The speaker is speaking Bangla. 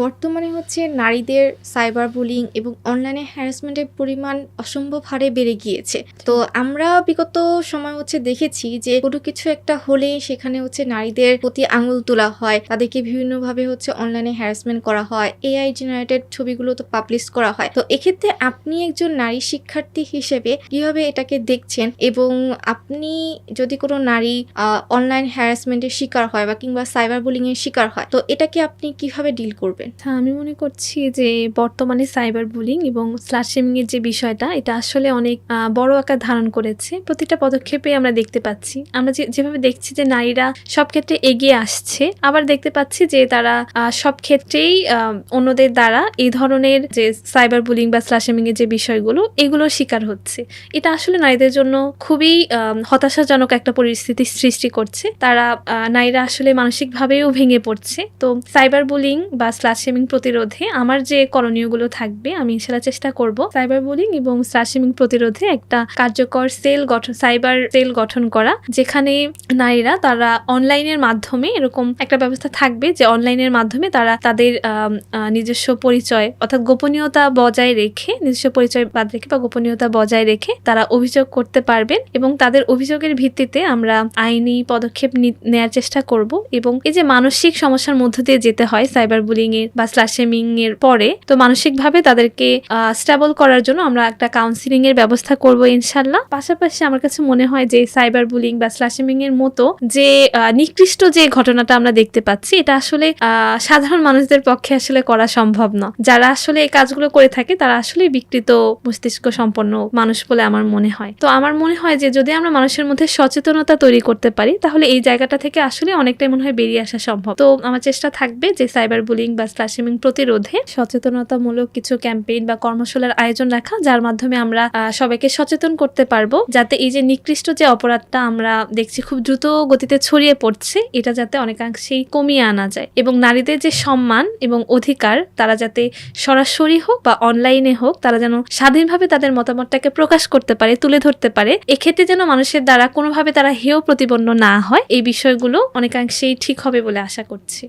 বর্তমানে নারীদের সাইবার বুলিং এবং অনলাইনে হ্যারাসমেন্টের পরিমাণ অসম্ভব হারে বেড়ে গিয়েছে। তো আমরা বিগত সময় দেখেছি যে কোনো কিছু একটা হলে সেখানে নারীদের প্রতি আঙুল তোলা হয়, তাদেরকে বিভিন্নভাবে অনলাইনে হ্যারাসমেন্ট করা হয়, এআই জেনারেটেড ছবিগুলো তো পাবলিশ করা হয়। তো এক্ষেত্রে আপনি একজন নারী শিক্ষার্থী হিসেবে কিভাবে এটাকে দেখছেন, এবং আপনি যদি কোনো নারী অনলাইন হ্যারাসমেন্টের শিকার হয় বা কিংবা সাইবার বুলিং এর শিকার হয়, তো এটাকে আপনি কিভাবে ডিল করবেন? আমি মনে করছি যে বর্তমানে সাইবার বুলিং এবং স্লাশিমিং এর যে বিষয়টা, এটা আসলে অনেক বড় আকার ধারণ করেছে। প্রতিটা পদক্ষেপে আমরা দেখতে পাচ্ছি, আমরা যেভাবে দেখছি যে নারীরা সব ক্ষেত্রে এগিয়ে আসছে, আবার দেখতে পাচ্ছি যে তারা সব ক্ষেত্রেই অন্যদের দ্বারা এই ধরনের যে সাইবার বুলিং বা স্লাশিমিং এর যে বিষয়গুলো, এগুলোর শিকার হচ্ছে। এটা আসলে নারীদের জন্য খুবই হতাশাজনক একটা পরিস্থিতি সৃষ্টি করছে। তারা নারীরা আসলে মানসিকভাবেও ভেঙে পড়ছে। তো সাইবার বুলিং বা স্লাশিমিং প্রতিরোধে আমার যে করণীয়গুলো থাকবে, আমি ইনশাআল্লাহ চেষ্টা করব সাইবার বুলিং এবং স্লাশিমিং প্রতিরোধে একটা কার্যকর সাইবার সেল গঠন করা, যেখানে নারীরা তারা অনলাইনের মাধ্যমে এরকম একটা ব্যবস্থা থাকবে যে অনলাইনের মাধ্যমে তারা তাদের নিজস্ব পরিচয় অর্থাৎ গোপনীয়তা বজায় রেখে, নিজস্ব পরিচয় বাদ রেখে বা গোপনীয়তা বজায় রেখে তারা অভিযোগ করতে পারবেন, এবং তাদের অভিযোগের ভিত্তিতে আমরা আইনি পদক্ষেপ নেওয়ার চেষ্টা করব। এবং এই যে মানসিক সমস্যার মধ্য দিয়ে যেতে হয় সাইবার বুলিং এর বা স্লাশিমিং এর পরে, তো মানসিকভাবে তাদেরকে স্টেবল করার জন্য আমরা একটা কাউন্সিলিং এর ব্যবস্থা করব ইনশাআল্লাহ। পাশাপাশি আমার কাছে মনে হয় যে সাইবার বুলিং বা স্লাশিমিং এর মতো যে নিকৃষ্ট যে ঘটনাটা আমরা দেখতে পাচ্ছি, এটা আসলে সাধারণ মানুষদের পক্ষে আসলে করা সম্ভব না। যারা আসলে এই কাজগুলো করে থাকে তারা আসলে বিকৃত মস্তিষ্ক সম্পন্ন মানুষ বলে আমার মনে হয়। তো আমার মনে হয় যে যদি আমরা মানুষের মধ্যে সচেতনতা তৈরি করতে পারি, তাহলে এই জায়গাটা থেকে আসলে অনেকটাই মনে হয় বেরিয়ে আসা সম্ভব। তো আমার চেষ্টা থাকবে যে সাইবার বুলিং বা স্লাশিমিং প্রতিরোধে সচেতনতামূলক কিছু ক্যাম্পেইন বা কর্মশালার আয়োজন রাখা, যার মাধ্যমে আমরা সবাইকে সচেতন করতে পারবো, যাতে এই যে নিকৃষ্ট যে অপরাধটা আমরা দেখছি খুব দ্রুত গতিতে ছড়িয়ে পড়ছে, এটা যাতে অনেকাংশেই কমিয়ে আনা যায়, এবং নারীদের যে সম্মান এবং অধিকার, তারা যাতে সরাসরি হোক বা অনলাইনে হোক, তারা যেন স্বাধীনভাবে তাদের মতামতটাকে প্রকাশ করতে পারে, তুলে ধরতে পারে। এক্ষেত্রে যেন মানুষের দ্বারা কোনোভাবে তারা হেয় প্রতিপন্ন না হয়, এই বিষয়গুলো অনেকাংশেই ঠিক হবে বলে আশা করছি।